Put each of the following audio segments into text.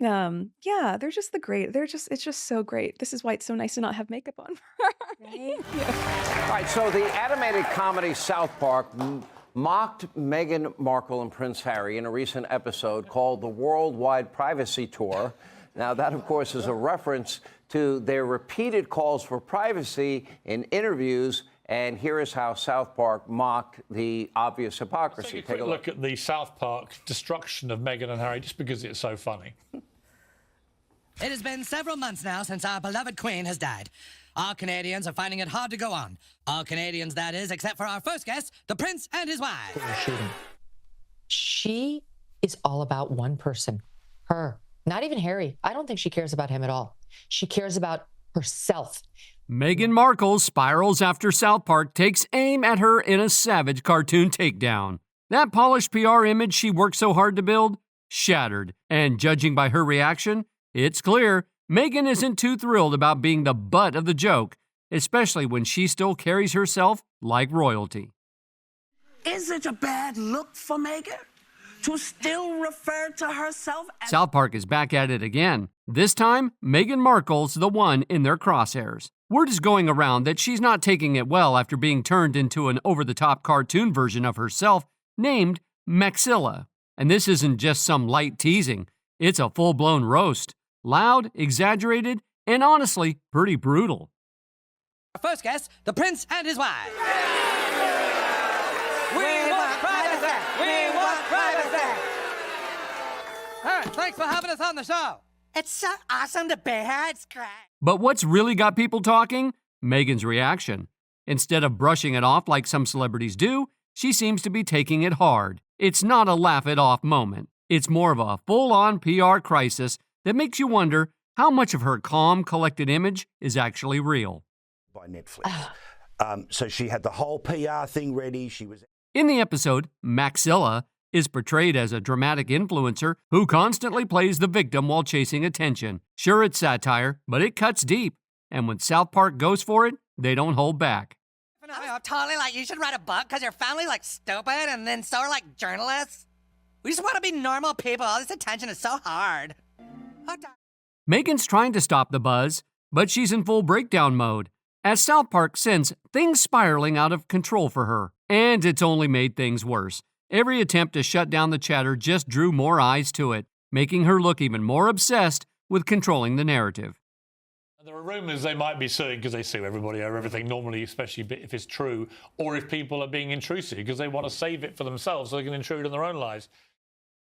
Yeah, they're just the great. It's just so great. This is why it's so nice to not have makeup on. Right? Yeah. All right, so the animated comedy South Park mocked Meghan Markle and Prince Harry in a recent episode called the Worldwide Privacy Tour. Now, that, of course, is a reference to their repeated calls for privacy in interviews. And here is how South Park mocked the obvious hypocrisy. Take a quick look at the South Park destruction of Meghan and Harry just because it's so funny. It has been several months now since our beloved Queen has died. All Canadians are finding it hard to go on. All Canadians, that is, except for our first guest, the Prince and his wife. She is all about one person, her. Not even Harry. I don't think she cares about him at all. She cares about herself. Meghan Markle spirals after South Park takes aim at her in a savage cartoon takedown. That polished PR image she worked so hard to build, shattered. And judging by her reaction, it's clear Meghan isn't too thrilled about being the butt of the joke, especially when she still carries herself like royalty. Is it a bad look for Meghan to still refer to herself as... South Park is back at it again. This time, Meghan Markle's the one in their crosshairs. Word is going around that she's not taking it well after being turned into an over-the-top cartoon version of herself named Maxilla. And this isn't just some light teasing. It's a full-blown roast. Loud, exaggerated, and honestly, pretty brutal. Our first guest, the Prince and his wife. We want privacy! We want privacy! All right, thanks for having us on the show. It's so awesome to be here. It's great. But what's really got people talking? Meghan's reaction. Instead of brushing it off like some celebrities do, she seems to be taking it hard. It's not a laugh-it-off moment. It's more of a full-on PR crisis that makes you wonder how much of her calm, collected image is actually real. By Netflix. So she had the whole PR thing ready. She was... In the episode, Maxilla is portrayed as a dramatic influencer who constantly plays the victim while chasing attention. Sure, it's satire, but it cuts deep. And when South Park goes for it, they don't hold back. I'm totally like, you should write a book because your family like stupid and then so are like journalists. We just want to be normal people. All this attention is so hard. Meghan's trying to stop the buzz, but she's in full breakdown mode, as South Park sends things spiraling out of control for her. And it's only made things worse. Every attempt to shut down the chatter just drew more eyes to it, making her look even more obsessed with controlling the narrative. There are rumours they might be suing because they sue everybody over everything normally, especially if it's true, or if people are being intrusive because they want to save it for themselves so they can intrude on their own lives.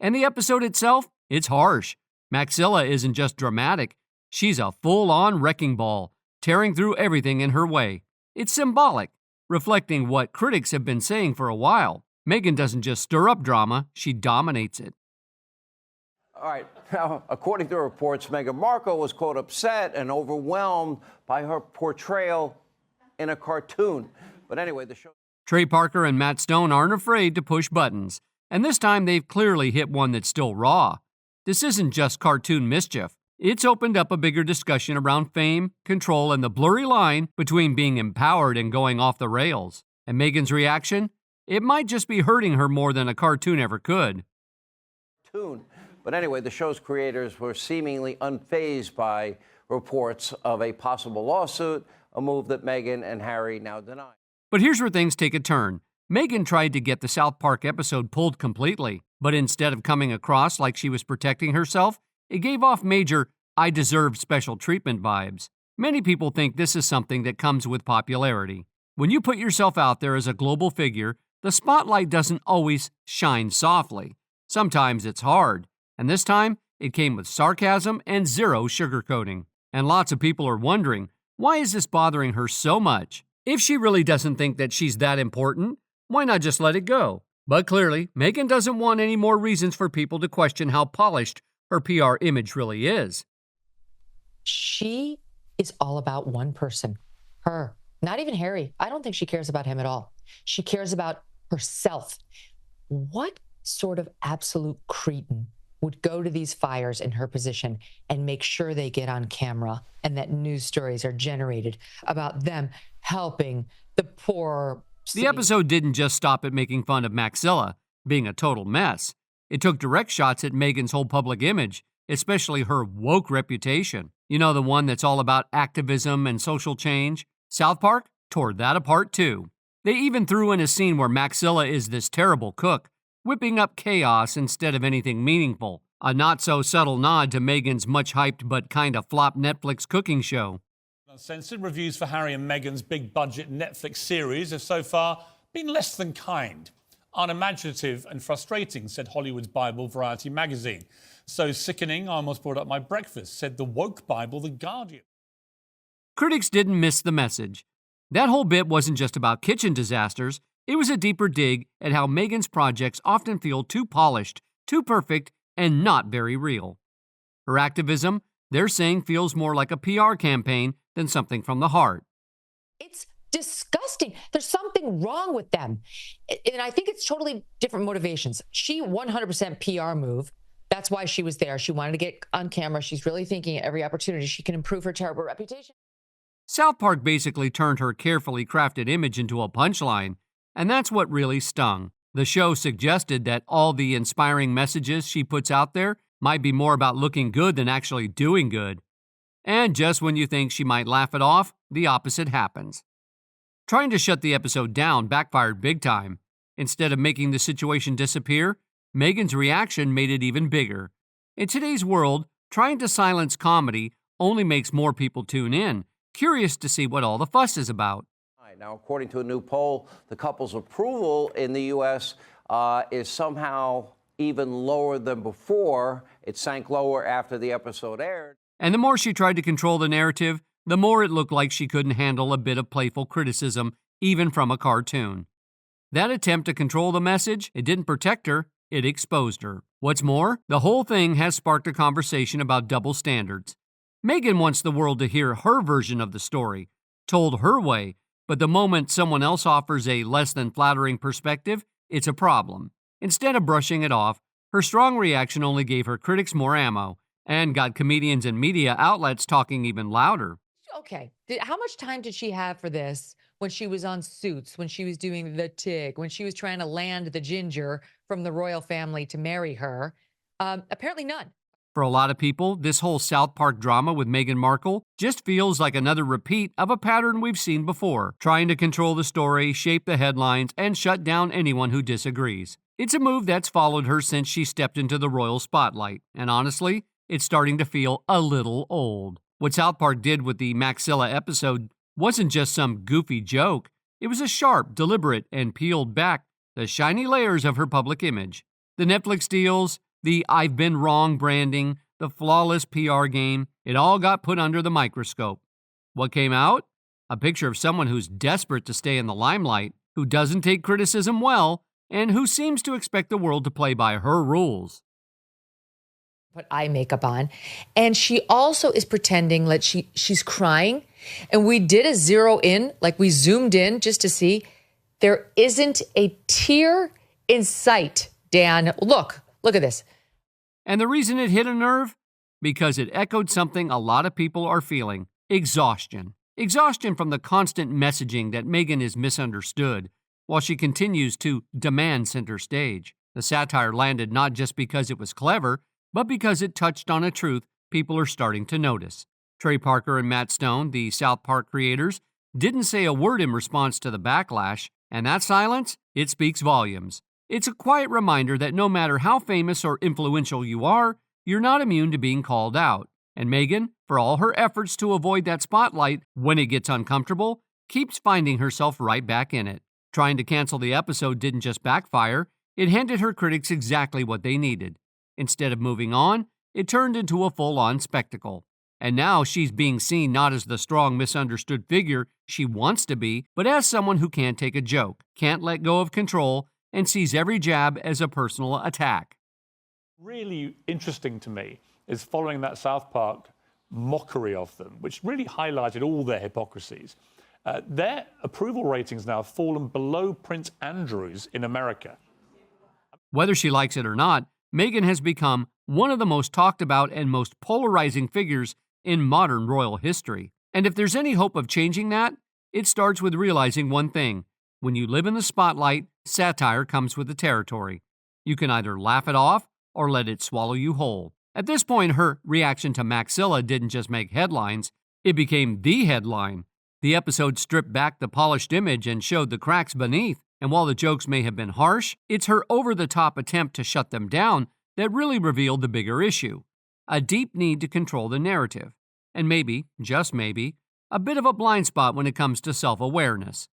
And the episode itself, it's harsh. Maxilla isn't just dramatic. She's a full-on wrecking ball, tearing through everything in her way. It's symbolic, reflecting what critics have been saying for a while. Meghan doesn't just stir up drama, she dominates it. All right. Now, according to reports, Meghan Markle was, quote, upset and overwhelmed by her portrayal in a cartoon. But anyway, the show... Trey Parker and Matt Stone aren't afraid to push buttons. And this time they've clearly hit one that's still raw. This isn't just cartoon mischief. It's opened up a bigger discussion around fame, control, and the blurry line between being empowered and going off the rails. And Meghan's reaction? It might just be hurting her more than a cartoon ever could. But anyway, the show's creators were seemingly unfazed by reports of a possible lawsuit, a move that Meghan and Harry now deny. But here's where things take a turn. Meghan tried to get the South Park episode pulled completely, but instead of coming across like she was protecting herself, it gave off major "I deserve special treatment" vibes. Many people think this is something that comes with popularity. When you put yourself out there as a global figure, the spotlight doesn't always shine softly. Sometimes it's hard, and this time it came with sarcasm and zero sugarcoating. And lots of people are wondering, why is this bothering her so much? If she really doesn't think that she's that important, why not just let it go? But clearly, Meghan doesn't want any more reasons for people to question how polished her PR image really is. She is all about one person, her. Not even Harry. I don't think she cares about him at all. She cares about herself. What sort of absolute cretin would go to these fires in her position and make sure they get on camera and that news stories are generated about them helping the poor city? The episode didn't just stop at making fun of Maxilla being a total mess. It took direct shots at Meghan's whole public image, especially her woke reputation. You know, the one that's all about activism and social change? South Park tore that apart too. They even threw in a scene where Maxilla is this terrible cook, whipping up chaos instead of anything meaningful. A not-so-subtle nod to Meghan's much-hyped but kind of flop Netflix cooking show. Uncensored reviews for Harry and Meghan's big-budget Netflix series have so far been less than kind. Unimaginative and frustrating, said Hollywood's Bible Variety magazine. So sickening, I almost brought up my breakfast, said the woke Bible, The Guardian. Critics didn't miss the message. That whole bit wasn't just about kitchen disasters. It was a deeper dig at how Meghan's projects often feel too polished, too perfect, and not very real. Her activism, they're saying, feels more like a PR campaign than something from the heart. It's disgusting. There's something wrong with them. And I think it's totally different motivations. She 100% PR move. That's why she was there. She wanted to get on camera. She's really thinking at every opportunity she can improve her terrible reputation. South Park basically turned her carefully crafted image into a punchline, and that's what really stung. The show suggested that all the inspiring messages she puts out there might be more about looking good than actually doing good. And just when you think she might laugh it off, the opposite happens. Trying to shut the episode down backfired big time. Instead of making the situation disappear, Meghan's reaction made it even bigger. In today's world, trying to silence comedy only makes more people tune in, curious to see what all the fuss is about. Now, according to a new poll, the couple's approval in the U.S. Is somehow even lower than before. It sank lower after the episode aired. And the more she tried to control the narrative, the more it looked like she couldn't handle a bit of playful criticism, even from a cartoon. That attempt to control the message, it didn't protect her, it exposed her. What's more, the whole thing has sparked a conversation about double standards. Meghan wants the world to hear her version of the story, told her way, but the moment someone else offers a less than flattering perspective, it's a problem. Instead of brushing it off, her strong reaction only gave her critics more ammo and got comedians and media outlets talking even louder. Okay, how much time did she have for this when she was on Suits, when she was doing The Tick, when she was trying to land the ginger from the royal family to marry her? Apparently none. For a lot of people, this whole South Park drama with Meghan Markle just feels like another repeat of a pattern we've seen before, trying to control the story, shape the headlines, and shut down anyone who disagrees. It's a move that's followed her since she stepped into the royal spotlight, and honestly, it's starting to feel a little old. What South Park did with the Maxilla episode wasn't just some goofy joke. It was a sharp, deliberate, and peeled back the shiny layers of her public image. The Netflix deals, the I've been wrong branding, the flawless PR game, it all got put under the microscope. What came out? A picture of someone who's desperate to stay in the limelight, who doesn't take criticism well, and who seems to expect the world to play by her rules. Put eye makeup on. And she also is pretending like she's crying. And we did a zero in, like we zoomed in just to see. There isn't a tear in sight, Dan. Look at this. And the reason it hit a nerve? Because it echoed something a lot of people are feeling. Exhaustion. Exhaustion from the constant messaging that Meghan is misunderstood, while she continues to demand center stage. The satire landed not just because it was clever, but because it touched on a truth people are starting to notice. Trey Parker and Matt Stone, the South Park creators, didn't say a word in response to the backlash, and that silence, it speaks volumes. It's a quiet reminder that no matter how famous or influential you are, you're not immune to being called out. And Meghan, for all her efforts to avoid that spotlight when it gets uncomfortable, keeps finding herself right back in it. Trying to cancel the episode didn't just backfire, it handed her critics exactly what they needed. Instead of moving on, it turned into a full-on spectacle. And now she's being seen not as the strong, misunderstood figure she wants to be, but as someone who can't take a joke, can't let go of control, and sees every jab as a personal attack. Really interesting to me is following that South Park mockery of them, which really highlighted all their hypocrisies. Their approval ratings now have fallen below Prince Andrew's in America. Whether she likes it or not, Meghan has become one of the most talked about and most polarizing figures in modern royal history. And if there's any hope of changing that, it starts with realizing one thing. When you live in the spotlight, satire comes with the territory. You can either laugh it off or let it swallow you whole. At this point, her reaction to Maxilla didn't just make headlines, it became the headline. The episode stripped back the polished image and showed the cracks beneath, and while the jokes may have been harsh, it's her over-the-top attempt to shut them down that really revealed the bigger issue. A deep need to control the narrative, and maybe, just maybe, a bit of a blind spot when it comes to self-awareness.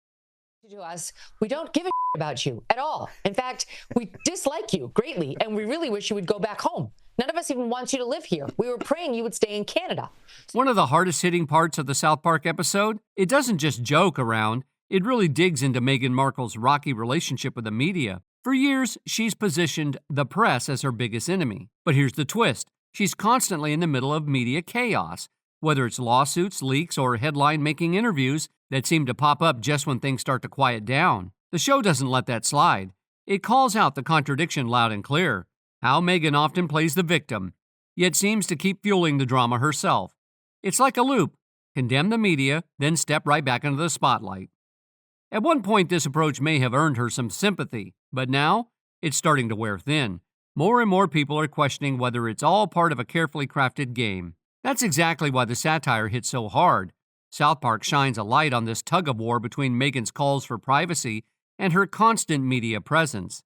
To us, we don't give a about you at all. In fact, we dislike you greatly, and we really wish you would go back home. None of us even want you to live here. We were praying you would stay in Canada. One of the hardest-hitting parts of the South Park episode, it doesn't just joke around, it really digs into Meghan Markle's rocky relationship with the media. For years, she's positioned the press as her biggest enemy. But here's the twist. She's constantly in the middle of media chaos, whether it's lawsuits, leaks, or headline-making interviews that seem to pop up just when things start to quiet down. The show doesn't let that slide. It calls out the contradiction loud and clear. How Meghan often plays the victim, yet seems to keep fueling the drama herself. It's like a loop. Condemn the media, then step right back into the spotlight. At one point, this approach may have earned her some sympathy, but now it's starting to wear thin. More and more people are questioning whether it's all part of a carefully crafted game. That's exactly why the satire hits so hard. South Park shines a light on this tug-of-war between Meghan's calls for privacy and her constant media presence.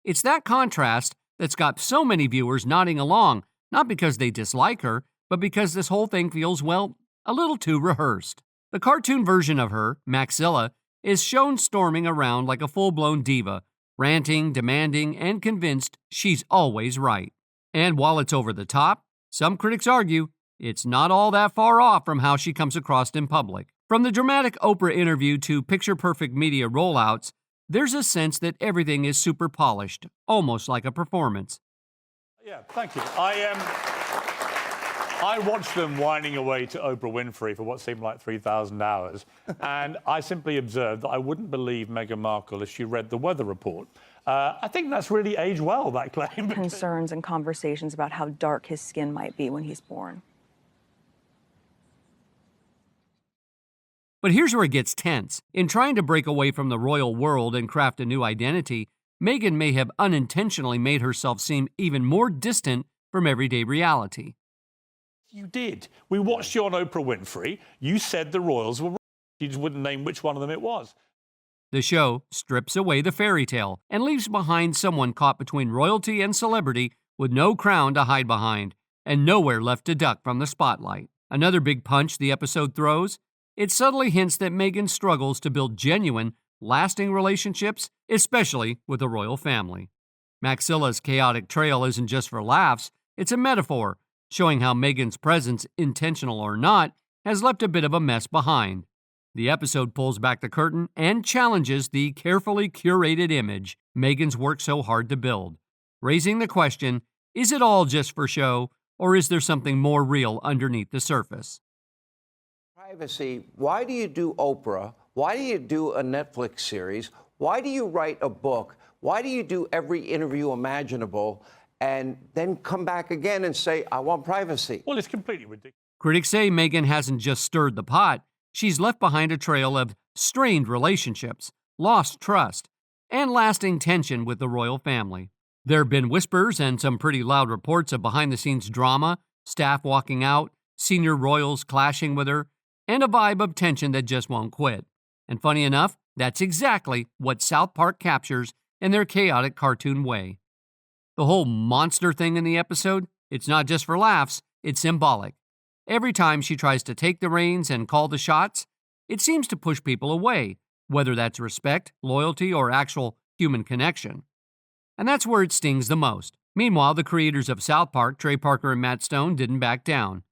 It's that contrast that's got so many viewers nodding along, not because they dislike her, but because this whole thing feels, well, a little too rehearsed. The cartoon version of her, Maxilla, is shown storming around like a full-blown diva, ranting, demanding, and convinced she's always right. And while it's over the top, some critics argue it's not all that far off from how she comes across in public. From the dramatic Oprah interview to picture-perfect media rollouts, there's a sense that everything is super polished, almost like a performance. Yeah, thank you. I watched them whining away to Oprah Winfrey for what seemed like 3,000 hours, and I simply observed that I wouldn't believe Meghan Markle if she read the weather report. I think that's really aged well, that claim. Concerns and conversations about how dark his skin might be when he's born. But here's where it gets tense. In trying to break away from the royal world and craft a new identity, Meghan may have unintentionally made herself seem even more distant from everyday reality. You did. We watched you on Oprah Winfrey. You said the royals were right. You just wouldn't name which one of them it was. The show strips away the fairy tale and leaves behind someone caught between royalty and celebrity with no crown to hide behind and nowhere left to duck from the spotlight. Another big punch the episode throws, it subtly hints that Meghan struggles to build genuine, lasting relationships, especially with the royal family. Maxilla's chaotic trail isn't just for laughs, it's a metaphor, showing how Meghan's presence, intentional or not, has left a bit of a mess behind. The episode pulls back the curtain and challenges the carefully curated image Meghan's worked so hard to build, raising the question, is it all just for show, or is there something more real underneath the surface? Privacy. Why do you do Oprah? Why do you do a Netflix series? Why do you write a book? Why do you do every interview imaginable and then come back again and say, I want privacy? Well, it's completely ridiculous. Critics say Meghan hasn't just stirred the pot, she's left behind a trail of strained relationships, lost trust, and lasting tension with the royal family. There have been whispers and some pretty loud reports of behind-the-scenes drama, staff walking out, senior royals clashing with her, and a vibe of tension that just won't quit. And funny enough, that's exactly what South Park captures in their chaotic cartoon way. The whole monster thing in the episode, it's not just for laughs, it's symbolic. Every time she tries to take the reins and call the shots, it seems to push people away, whether that's respect, loyalty, or actual human connection. And that's where it stings the most. Meanwhile, the creators of South Park, Trey Parker and Matt Stone, didn't back down.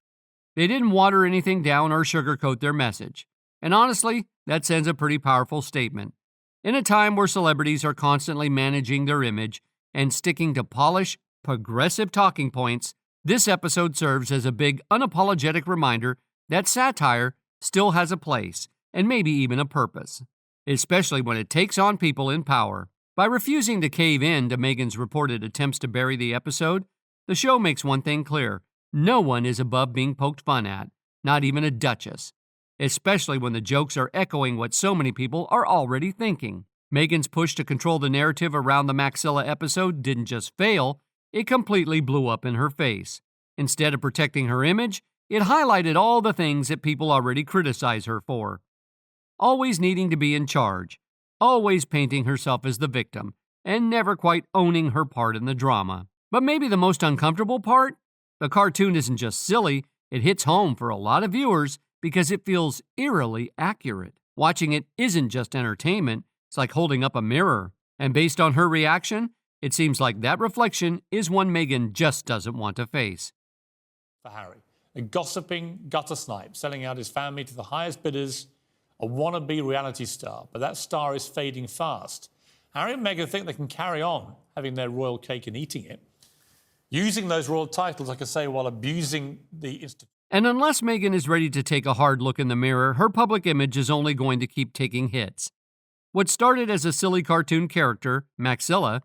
They didn't water anything down or sugarcoat their message. And honestly, that sends a pretty powerful statement. In a time where celebrities are constantly managing their image and sticking to polished, progressive talking points, this episode serves as a big, unapologetic reminder that satire still has a place, and maybe even a purpose, especially when it takes on people in power. By refusing to cave in to Meghan's reported attempts to bury the episode, the show makes one thing clear. No one is above being poked fun at, not even a duchess, especially when the jokes are echoing what so many people are already thinking. Meghan's push to control the narrative around the Maxilla episode didn't just fail, it completely blew up in her face. Instead of protecting her image, it highlighted all the things that people already criticize her for. Always needing to be in charge, always painting herself as the victim, and never quite owning her part in the drama. But maybe the most uncomfortable part? The cartoon isn't just silly, it hits home for a lot of viewers because it feels eerily accurate. Watching it isn't just entertainment, it's like holding up a mirror. And based on her reaction, it seems like that reflection is one Meghan just doesn't want to face. For Harry, a gossiping gutter snipe selling out his family to the highest bidders, a wannabe reality star, but that star is fading fast. Harry and Meghan think they can carry on having their royal cake and eating it, using those royal titles, like I say, while abusing the institution. And unless Meghan is ready to take a hard look in the mirror, her public image is only going to keep taking hits. What started as a silly cartoon character, Maxilla,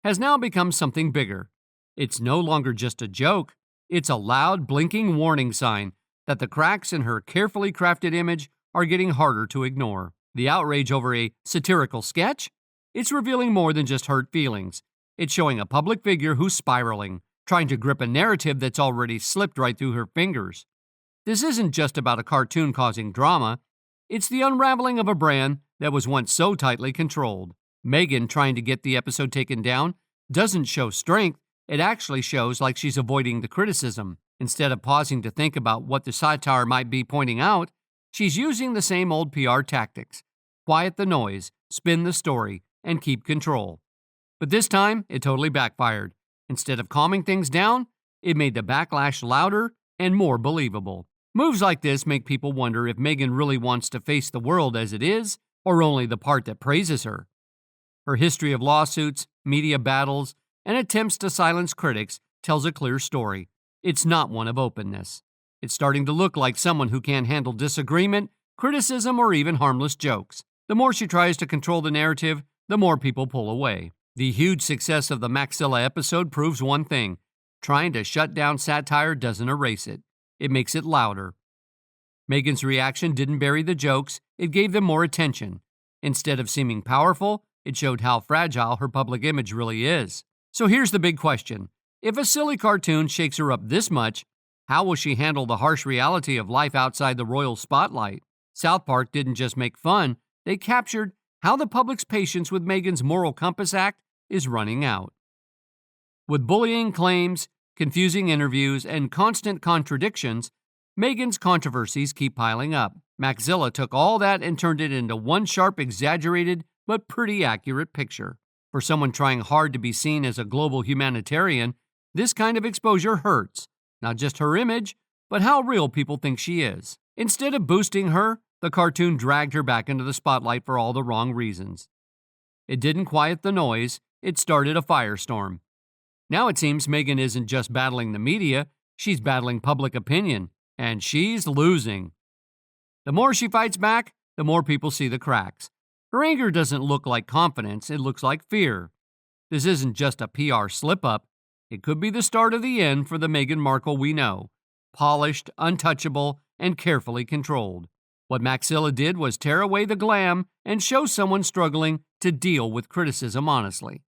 has now become something bigger. It's no longer just a joke, it's a loud, blinking warning sign that the cracks in her carefully crafted image are getting harder to ignore. The outrage over a satirical sketch? It's revealing more than just hurt feelings. It's showing a public figure who's spiraling, trying to grip a narrative that's already slipped right through her fingers. This isn't just about a cartoon causing drama. It's the unraveling of a brand that was once so tightly controlled. Meghan trying to get the episode taken down doesn't show strength, it actually shows like she's avoiding the criticism. Instead of pausing to think about what the satire might be pointing out, she's using the same old PR tactics. Quiet the noise, spin the story, and keep control. But this time, it totally backfired. Instead of calming things down, it made the backlash louder and more believable. Moves like this make people wonder if Meghan really wants to face the world as it is, or only the part that praises her. Her history of lawsuits, media battles, and attempts to silence critics tells a clear story. It's not one of openness. It's starting to look like someone who can't handle disagreement, criticism, or even harmless jokes. The more she tries to control the narrative, the more people pull away. The huge success of the Maxilla episode proves one thing: trying to shut down satire doesn't erase it. It makes it louder. Meghan's reaction didn't bury the jokes, it gave them more attention. Instead of seeming powerful, it showed how fragile her public image really is. So here's the big question. If a silly cartoon shakes her up this much, how will she handle the harsh reality of life outside the royal spotlight? South Park didn't just make fun, they captured how the public's patience with Meghan's moral compass act is running out. With bullying claims, confusing interviews, and constant contradictions, Meghan's controversies keep piling up. Maxilla took all that and turned it into one sharp, exaggerated, but pretty accurate picture. For someone trying hard to be seen as a global humanitarian, this kind of exposure hurts. Not just her image, but how real people think she is. Instead of boosting her, the cartoon dragged her back into the spotlight for all the wrong reasons. It didn't quiet the noise, it started a firestorm. Now it seems Meghan isn't just battling the media, she's battling public opinion, and she's losing. The more she fights back, the more people see the cracks. Her anger doesn't look like confidence, it looks like fear. This isn't just a PR slip-up, it could be the start of the end for the Meghan Markle we know, polished, untouchable, and carefully controlled. What Maxilla did was tear away the glam and show someone struggling to deal with criticism honestly.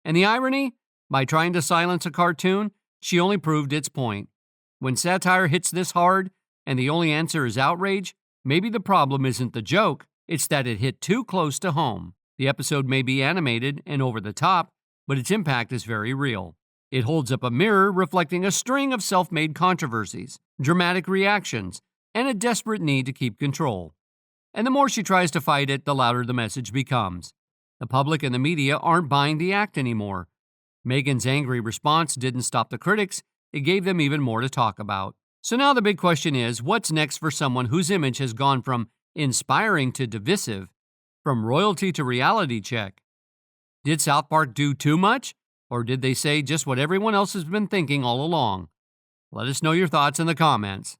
And the irony? By trying to silence a cartoon, she only proved its point. When satire hits this hard, and the only answer is outrage, maybe the problem isn't the joke, it's that it hit too close to home. The episode may be animated and over the top, but its impact is very real. It holds up a mirror reflecting a string of self-made controversies, dramatic reactions, and a desperate need to keep control. And the more she tries to fight it, the louder the message becomes. The public and the media aren't buying the act anymore. Meghan's angry response didn't stop the critics, it gave them even more to talk about. So now the big question is, what's next for someone whose image has gone from inspiring to divisive, from royalty to reality check? Did South Park do too much? Or did they say just what everyone else has been thinking all along? Let us know your thoughts in the comments.